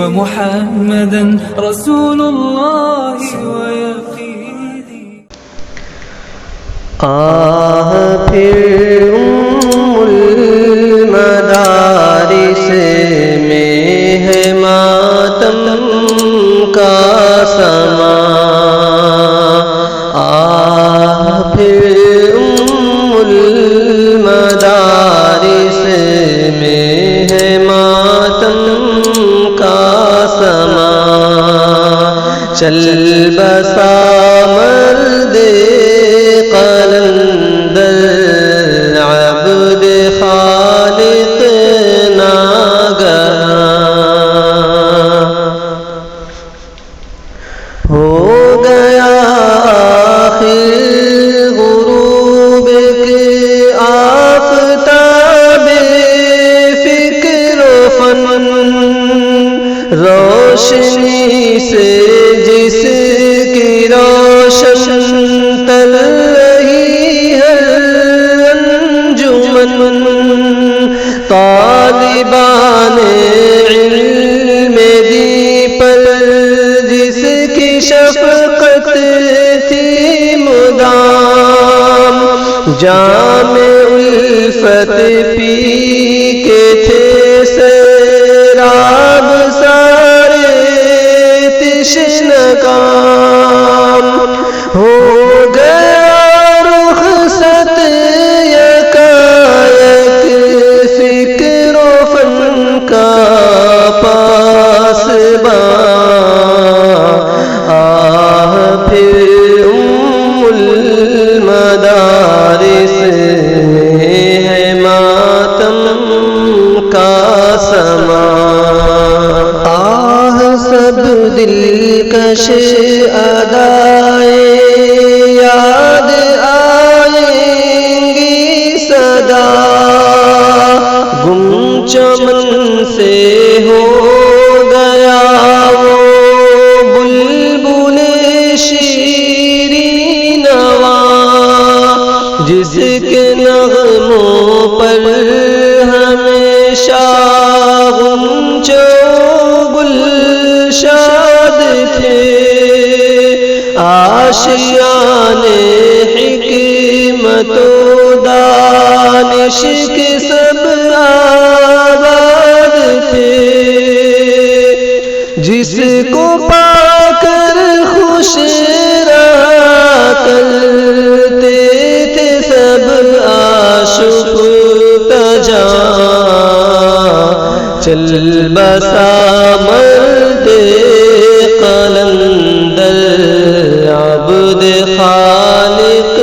ومحمدا رسول الله ويقيني. پھر المدارس میں ہے ماتم کا سما، پھر المدارس میں ہے ماتم کا سما، چل بسا مرد قلندر عبد خالق ناگہاں، ہو گیا آخر غروب کے آفتاب فکر و فن، روشنی سے جس کی روشن تل رہی ہے انجمن، طالبان علم دی پر جس کی شفقت تھی مدام، جام الفت پی کے تھے سیراب سارے تشنکام، ہو گیا رخصت یکایک فکر و فن کا پاسبان، پھر المدارس ہے ماتم کا سما، سب دلکش ادائیں یاد آئیں گی صدا، گم چمن سے ہو گیا وہ بلبل شیریں نوا، جس کے نغموں پر ہمیشہ غنچوں گلشاد تھے، آشیان حکمت و دانش کے سب آباد تھے، جس کو پا کر خوش رہا کرتے تھے سب عاشق تجاں، چل بسا مرد قلندر عبد خالق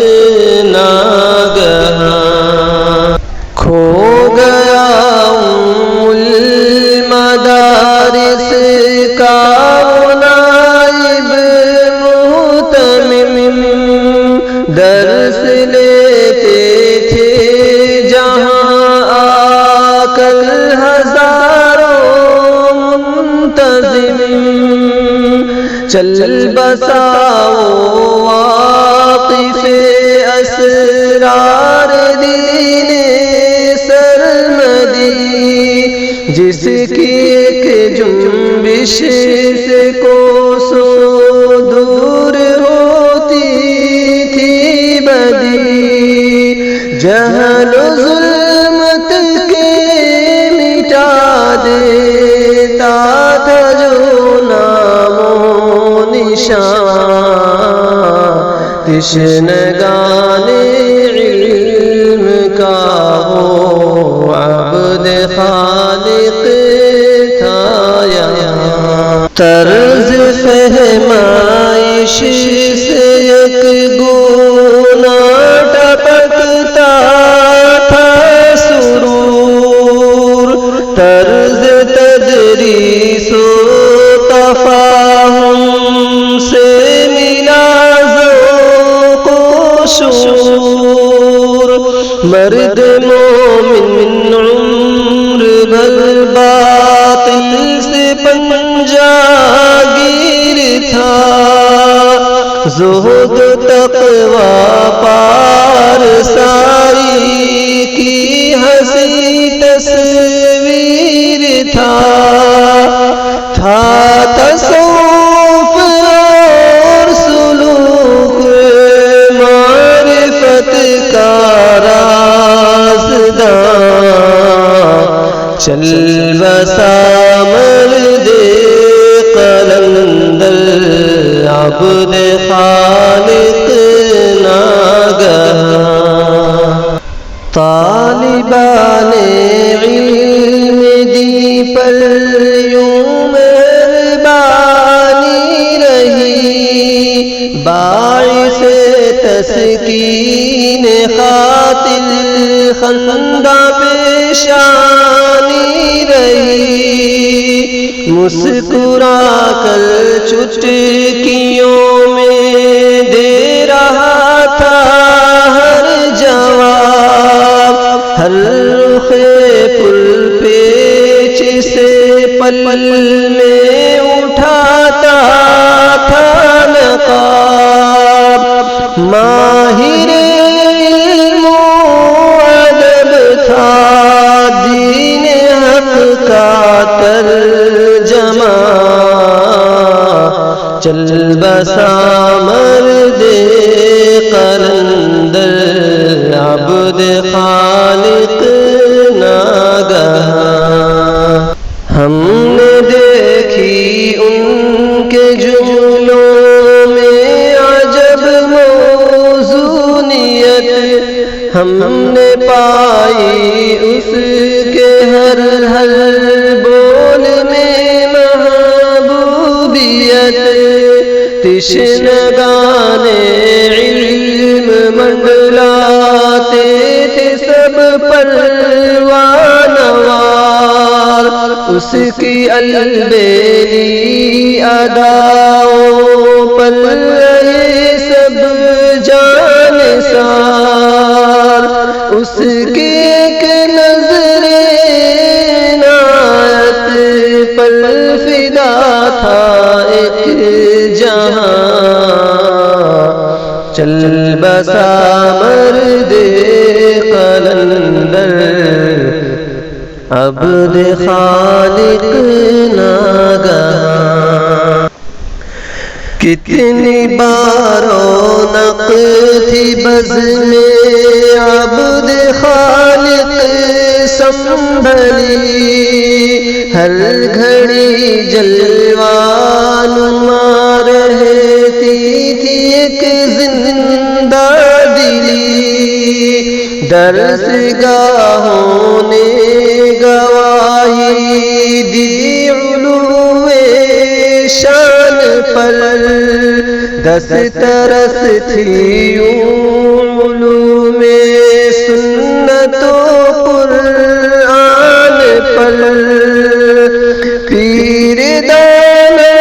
ناگہاں، کھو گیا المدارس کا نائب محتمم، درس لیتے تھے جہاں آ کر ہزاروں منتظم، چل بسا واقف اسرار دین سرمدی، جس کی ایک جنبش سے کوسوں دور ہوتی تھی بدی، جہل و ظلمت کے مٹا دیتا تھا جو نام و نشان، تشنگان علم کا وہ عبد خالق تھا یہاں، طرز فہمائش سے یک گونا ٹپکتا تھا سرور، طرز تدریس و تفاہم سے ملا ذوق و شعور، مرد مومن عمر بھر باطل سے پنجہ گیر تھا، زہد تقوی پارسائی کی ہنسی تصویر تھا چل بسا مرد قلندر عبد خالق ناگہاں طالبان علم دی پر یوں مہربانی رہی باعث تسکین خاطر خندہ پیشانی رہی مسکرا کر چٹکیوں میں دے رہا تھا ہر جواب ہر رخ پل پیچ سے پل میں اٹھاتا تھا نقاب ماہر علم و ادب تھا دین حق کا ترجمہ چل بسا مرد قلندر عبد خالق ناگہاں ہم نے دیکھی ان کے جملوں میں عجب موزونیت ہم نے پائی اس کے ہر ہر بول میں محبوبیت تشنگان علم منڈلاتے تھے سب پروانوار اس کی البیلی اداؤں پر رہے سب جانثار اس کی ایک نظر عنایت پر فدا تھا ایک جہاں چل بسا مرد قلندر عبد خالق ناگہاں کتنی بارونق تھی بز میں عبد خالق سنبھلی ہر گھڑی جلوان مار رہتی تھی ایک زندہ دلی درس گاہوں نے گواہی دی علو شان پر دسترس تھی علوم سنت و قرآن پر پیر دانا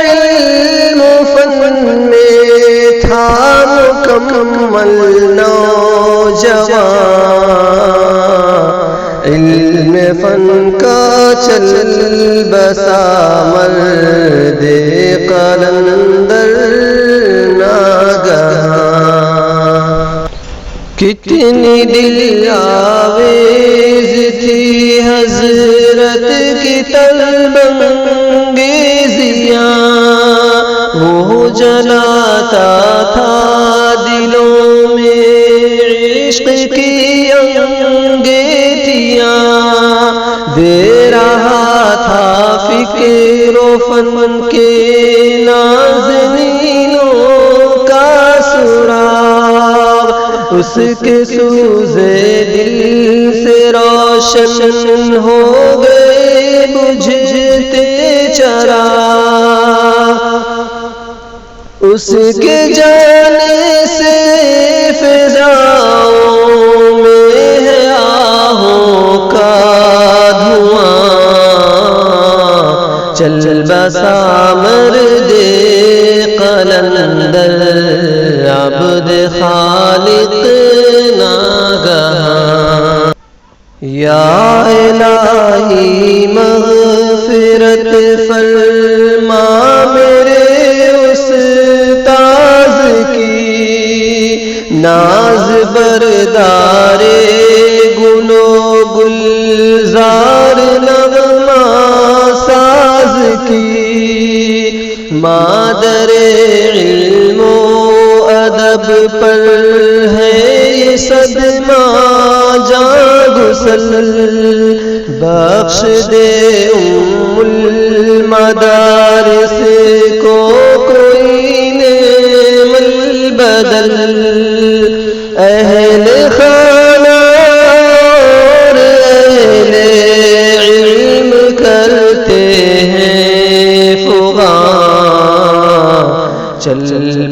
علم فن میں تھا مکمل نوجوان علم فن کا چل بسا مرد قلندر ناگہاں کتنی دل آویز تھی حضرت کی طلب انگیزیاں وہ جلاتا تھا دلوں میں عشق کی انگیٹیاں دے رہا تھا فکر و فن کے نازنینوں کا سراغ اس کے سوزے دل سے روشن ہو گئے بجھتے چراغ اس کے جانے سے فضاؤں میں ہے آہوں کا دھواں چل بسا مرد قلندر عبد خالق ناگہاں یا الہی مغفرت فرما میرے استاذ کی ناز بردار گنو گلزار نغمہ ساز کی مادر علم و ادب پر ہے یہ صدمہ جاں گسل بخش دے المدارس کو کوئی نعم البدل، اہل خانہ اور اہل علم کرتے ہیں فغاں، چل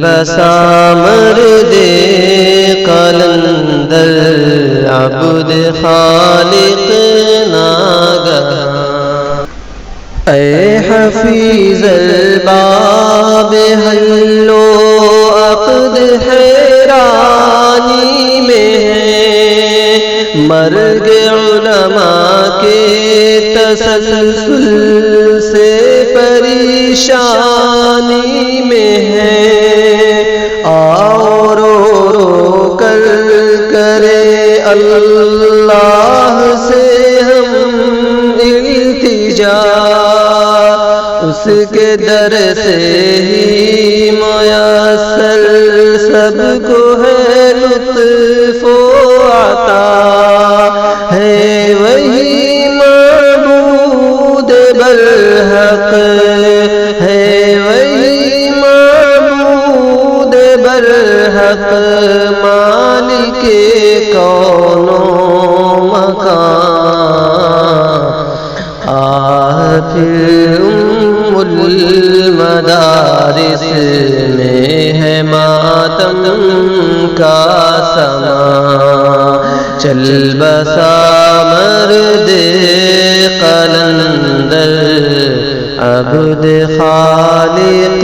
بسا مرد قلندر عبد خالق ناگہاں۔ اے حفیظ الباب حل و عقد حیرانی میں ہے، مرگ علماء کے تسلسل سے پریشانی میں ہے، آؤ رو رو کر کرے اللہ سے ہم التجا، اس کے در سے ہی میسر سب کو ہے لطف و عطا، ہے وہی معبود برحق، ہے وہی معبود برحق، مالک کون و مکان، پھر ام المدارس میں ہے ماتم کا سما، چل بسا مرد قلندر عبد خالق